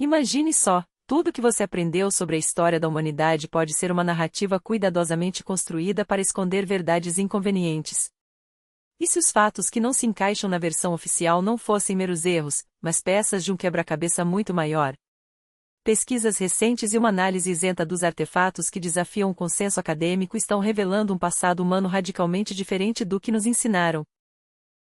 Imagine só, tudo que você aprendeu sobre a história da humanidade pode ser uma narrativa cuidadosamente construída para esconder verdades inconvenientes. E se os fatos que não se encaixam na versão oficial não fossem meros erros, mas peças de um quebra-cabeça muito maior? Pesquisas recentes e uma análise isenta dos artefatos que desafiam o consenso acadêmico estão revelando um passado humano radicalmente diferente do que nos ensinaram.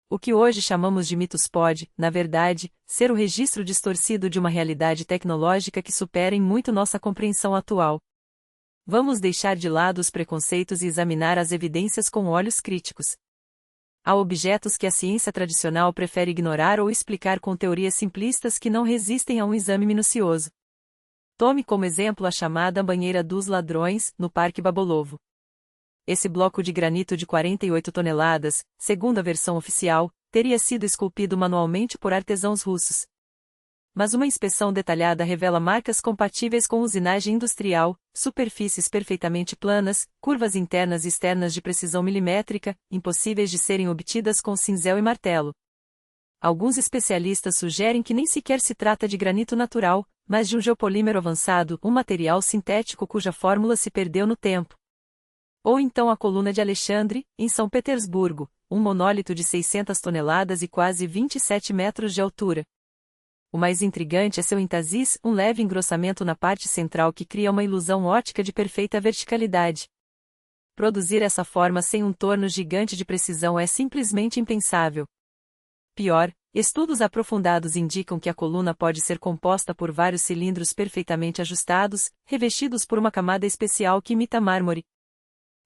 O que hoje chamamos de mitos pode, na verdade, ser o registro distorcido de uma realidade tecnológica que supera em muito nossa compreensão atual. Vamos deixar de lado os preconceitos e examinar as evidências com olhos críticos. Há objetos que a ciência tradicional prefere ignorar ou explicar com teorias simplistas que não resistem a um exame minucioso. Tome como exemplo a chamada Banheira dos Ladrões, no Parque Babolovo. Esse bloco de granito de 48 toneladas, segundo a versão oficial, teria sido esculpido manualmente por artesãos russos. Mas uma inspeção detalhada revela marcas compatíveis com usinagem industrial, superfícies perfeitamente planas, curvas internas e externas de precisão milimétrica, impossíveis de serem obtidas com cinzel e martelo. Alguns especialistas sugerem que nem sequer se trata de granito natural, mas de um geopolímero avançado, um material sintético cuja fórmula se perdeu no tempo. Ou então a coluna de Alexandre, em São Petersburgo, um monólito de 600 toneladas e quase 27 metros de altura. O mais intrigante é seu entasis, um leve engrossamento na parte central que cria uma ilusão ótica de perfeita verticalidade. Produzir essa forma sem um torno gigante de precisão é simplesmente impensável. Pior, estudos aprofundados indicam que a coluna pode ser composta por vários cilindros perfeitamente ajustados, revestidos por uma camada especial que imita mármore.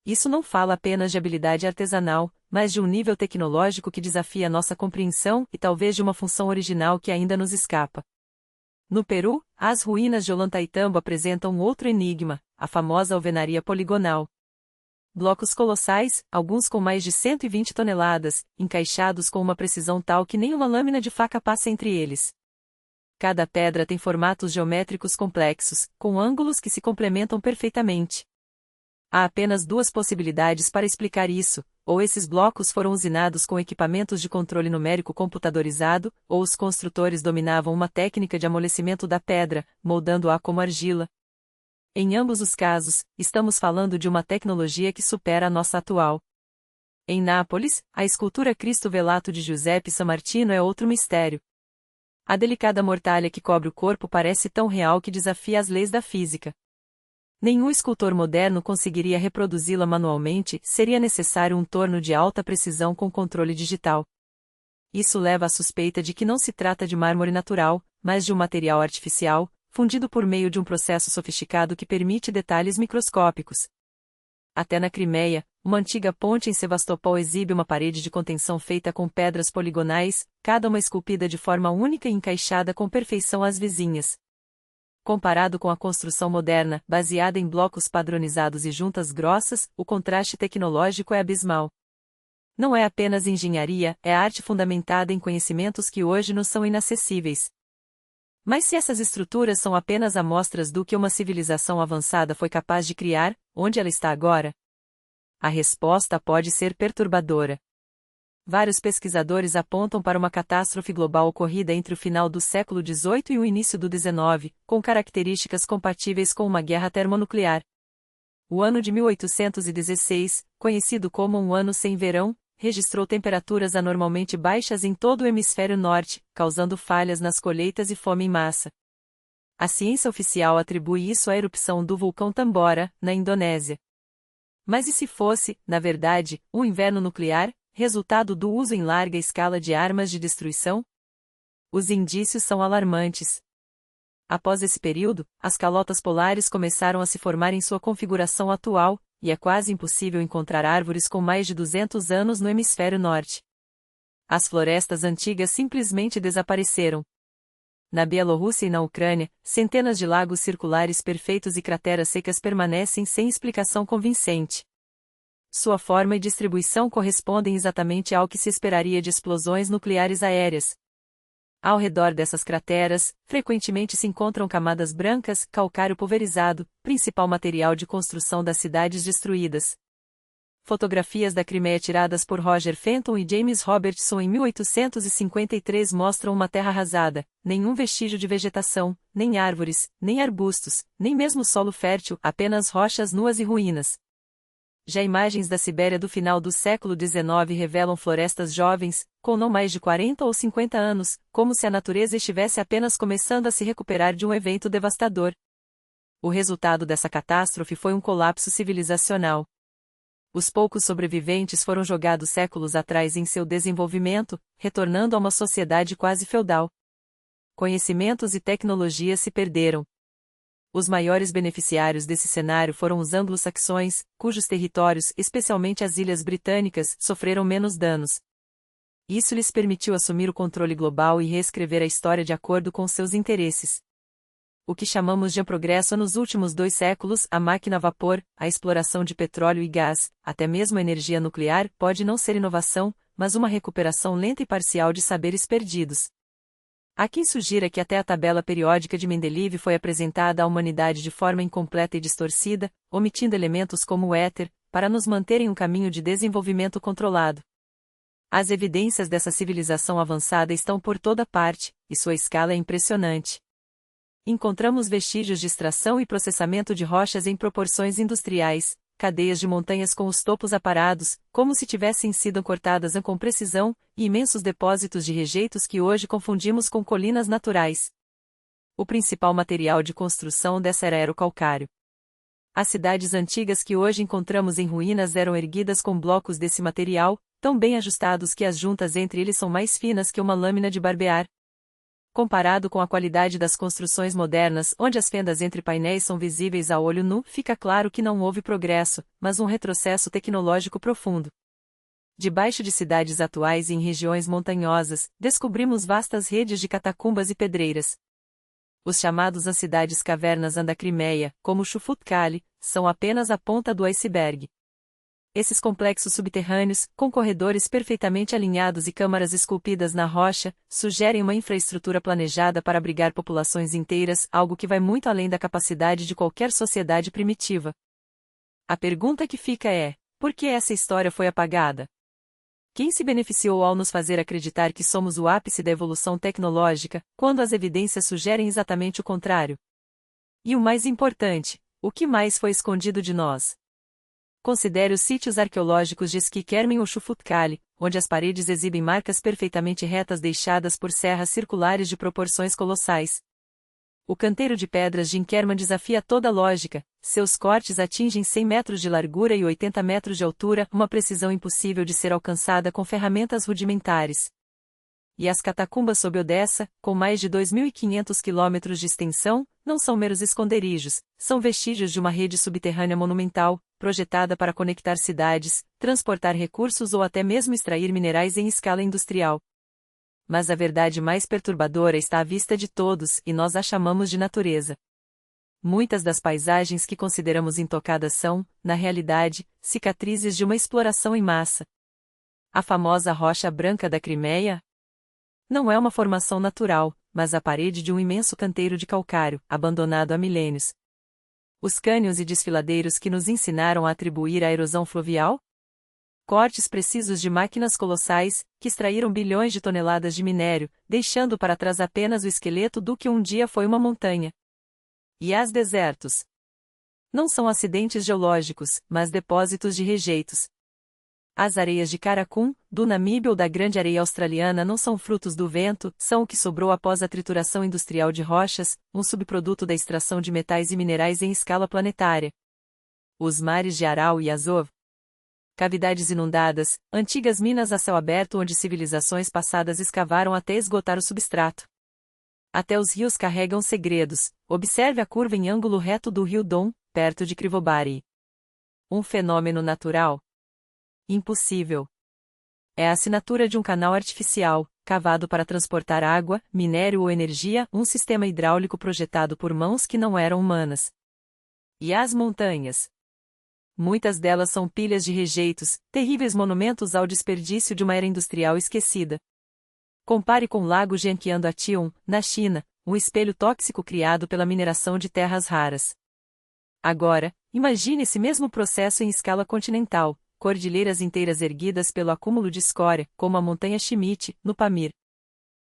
Isso não fala apenas de habilidade artesanal, mas de um nível tecnológico que desafia nossa compreensão e talvez de uma função original que ainda nos escapa. No Peru, as ruínas de Ollantaytambo apresentam outro enigma, a famosa alvenaria poligonal. Blocos colossais, alguns com mais de 120 toneladas, encaixados com uma precisão tal que nem uma lâmina de faca passa entre eles. Cada pedra tem formatos geométricos complexos, com ângulos que se complementam perfeitamente. Há apenas duas possibilidades para explicar isso: ou esses blocos foram usinados com equipamentos de controle numérico computadorizado, ou os construtores dominavam uma técnica de amolecimento da pedra, moldando-a como argila. Em ambos os casos, estamos falando de uma tecnologia que supera a nossa atual. Em Nápoles, a escultura Cristo Velato de Giuseppe Sammartino é outro mistério. A delicada mortalha que cobre o corpo parece tão real que desafia as leis da física. Nenhum escultor moderno conseguiria reproduzi-la manualmente, seria necessário um torno de alta precisão com controle digital. Isso leva à suspeita de que não se trata de mármore natural, mas de um material artificial, fundido por meio de um processo sofisticado que permite detalhes microscópicos. Até na Crimeia, uma antiga ponte em Sevastopol exibe uma parede de contenção feita com pedras poligonais, cada uma esculpida de forma única e encaixada com perfeição às vizinhas. Comparado com a construção moderna, baseada em blocos padronizados e juntas grossas, o contraste tecnológico é abismal. Não é apenas engenharia, é arte fundamentada em conhecimentos que hoje nos são inacessíveis. Mas se essas estruturas são apenas amostras do que uma civilização avançada foi capaz de criar, onde ela está agora? A resposta pode ser perturbadora. Vários pesquisadores apontam para uma catástrofe global ocorrida entre o final do século XVIII e o início do XIX, com características compatíveis com uma guerra termonuclear. O ano de 1816, conhecido como um ano sem verão, registrou temperaturas anormalmente baixas em todo o hemisfério norte, causando falhas nas colheitas e fome em massa. A ciência oficial atribui isso à erupção do vulcão Tambora, na Indonésia. Mas e se fosse, na verdade, um inverno nuclear, resultado do uso em larga escala de armas de destruição? Os indícios são alarmantes. Após esse período, as calotas polares começaram a se formar em sua configuração atual, e é quase impossível encontrar árvores com mais de 200 anos no hemisfério norte. As florestas antigas simplesmente desapareceram. Na Bielorrússia e na Ucrânia, centenas de lagos circulares perfeitos e crateras secas permanecem sem explicação convincente. Sua forma e distribuição correspondem exatamente ao que se esperaria de explosões nucleares aéreas. Ao redor dessas crateras, frequentemente se encontram camadas brancas, calcário pulverizado, principal material de construção das cidades destruídas. Fotografias da Crimeia tiradas por Roger Fenton e James Robertson em 1853 mostram uma terra arrasada, nenhum vestígio de vegetação, nem árvores, nem arbustos, nem mesmo solo fértil, apenas rochas nuas e ruínas. Já imagens da Sibéria do final do século XIX revelam florestas jovens, com não mais de 40 ou 50 anos, como se a natureza estivesse apenas começando a se recuperar de um evento devastador. O resultado dessa catástrofe foi um colapso civilizacional. Os poucos sobreviventes foram jogados séculos atrás em seu desenvolvimento, retornando a uma sociedade quase feudal. Conhecimentos e tecnologias se perderam. Os maiores beneficiários desse cenário foram os anglo-saxões, cujos territórios, especialmente as ilhas britânicas, sofreram menos danos. Isso lhes permitiu assumir o controle global e reescrever a história de acordo com seus interesses. O que chamamos de progresso nos últimos 2 séculos, a máquina a vapor, a exploração de petróleo e gás, até mesmo a energia nuclear, pode não ser inovação, mas uma recuperação lenta e parcial de saberes perdidos. Há quem sugira que até a tabela periódica de Mendeleev foi apresentada à humanidade de forma incompleta e distorcida, omitindo elementos como o éter, para nos manter em um caminho de desenvolvimento controlado. As evidências dessa civilização avançada estão por toda parte, e sua escala é impressionante. Encontramos vestígios de extração e processamento de rochas em proporções industriais, cadeias de montanhas com os topos aparados, como se tivessem sido cortadas com precisão, e imensos depósitos de rejeitos que hoje confundimos com colinas naturais. O principal material de construção dessa era o calcário. As cidades antigas que hoje encontramos em ruínas eram erguidas com blocos desse material, tão bem ajustados que as juntas entre eles são mais finas que uma lâmina de barbear. Comparado com a qualidade das construções modernas, onde as fendas entre painéis são visíveis a olho nu, fica claro que não houve progresso, mas um retrocesso tecnológico profundo. Debaixo de cidades atuais e em regiões montanhosas, descobrimos vastas redes de catacumbas e pedreiras. Os chamados as cidades cavernas da Crimeia, como Chufutkali, são apenas a ponta do iceberg. Esses complexos subterrâneos, com corredores perfeitamente alinhados e câmaras esculpidas na rocha, sugerem uma infraestrutura planejada para abrigar populações inteiras, algo que vai muito além da capacidade de qualquer sociedade primitiva. A pergunta que fica é: por que essa história foi apagada? Quem se beneficiou ao nos fazer acreditar que somos o ápice da evolução tecnológica, quando as evidências sugerem exatamente o contrário? E o mais importante, o que mais foi escondido de nós? Considere os sítios arqueológicos de Skikermen ou Chufutkali, onde as paredes exibem marcas perfeitamente retas deixadas por serras circulares de proporções colossais. O canteiro de pedras de Inkerman desafia toda lógica, seus cortes atingem 100 metros de largura e 80 metros de altura, uma precisão impossível de ser alcançada com ferramentas rudimentares. E as catacumbas sob Odessa, com mais de 2.500 quilômetros de extensão, não são meros esconderijos, são vestígios de uma rede subterrânea monumental, projetada para conectar cidades, transportar recursos ou até mesmo extrair minerais em escala industrial. Mas a verdade mais perturbadora está à vista de todos e nós a chamamos de natureza. Muitas das paisagens que consideramos intocadas são, na realidade, cicatrizes de uma exploração em massa. A famosa rocha branca da Crimeia não é uma formação natural, mas a parede de um imenso canteiro de calcário, abandonado há milênios. Os cânions e desfiladeiros que nos ensinaram a atribuir à erosão fluvial? Cortes precisos de máquinas colossais, que extraíram bilhões de toneladas de minério, deixando para trás apenas o esqueleto do que um dia foi uma montanha. E as desertos? Não são acidentes geológicos, mas depósitos de rejeitos. As areias de Karakum, do Namíbia ou da Grande Areia Australiana não são frutos do vento, são o que sobrou após a trituração industrial de rochas, um subproduto da extração de metais e minerais em escala planetária. Os mares de Aral e Azov. Cavidades inundadas, antigas minas a céu aberto onde civilizações passadas escavaram até esgotar o substrato. Até os rios carregam segredos, observe a curva em ângulo reto do rio Don, perto de Krivobari. Um fenômeno natural? Impossível. É a assinatura de um canal artificial, cavado para transportar água, minério ou energia, um sistema hidráulico projetado por mãos que não eram humanas. E as montanhas? Muitas delas são pilhas de rejeitos, terríveis monumentos ao desperdício de uma era industrial esquecida. Compare com o lago Jiangqiang, na China, um espelho tóxico criado pela mineração de terras raras. Agora, imagine esse mesmo processo em escala continental, cordilheiras inteiras erguidas pelo acúmulo de escória, como a montanha Schmidt, no Pamir.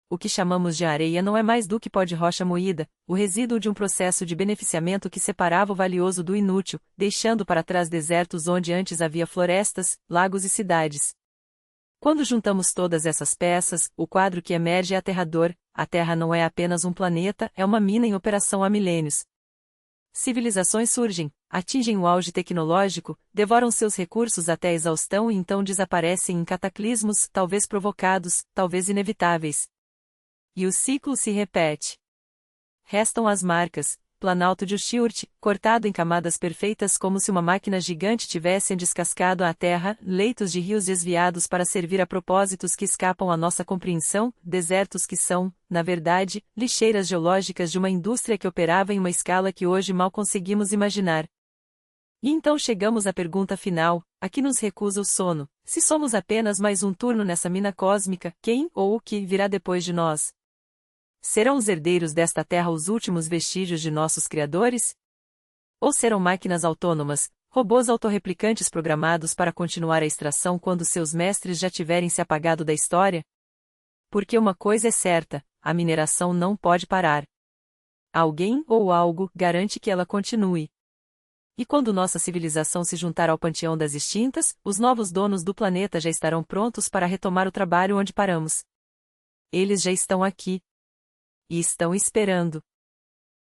O que chamamos de areia não é mais do que pó de rocha moída, o resíduo de um processo de beneficiamento que separava o valioso do inútil, deixando para trás desertos onde antes havia florestas, lagos e cidades. Quando juntamos todas essas peças, o quadro que emerge é aterrador. A Terra não é apenas um planeta, é uma mina em operação há milênios. Civilizações surgem, atingem o auge tecnológico, devoram seus recursos até a exaustão e então desaparecem em cataclismos, talvez provocados, talvez inevitáveis. E o ciclo se repete. Restam as marcas, Planalto de Ushurt, cortado em camadas perfeitas como se uma máquina gigante tivesse descascado a terra, leitos de rios desviados para servir a propósitos que escapam à nossa compreensão, desertos que são, na verdade, lixeiras geológicas de uma indústria que operava em uma escala que hoje mal conseguimos imaginar. E então chegamos à pergunta final, a que nos recusa o sono: se somos apenas mais um turno nessa mina cósmica, quem ou o que virá depois de nós? Serão os herdeiros desta terra os últimos vestígios de nossos criadores? Ou serão máquinas autônomas, robôs autorreplicantes programados para continuar a extração quando seus mestres já tiverem se apagado da história? Porque uma coisa é certa, a mineração não pode parar. Alguém ou algo garante que ela continue. E quando nossa civilização se juntar ao panteão das extintas, os novos donos do planeta já estarão prontos para retomar o trabalho onde paramos. Eles já estão aqui. E estão esperando.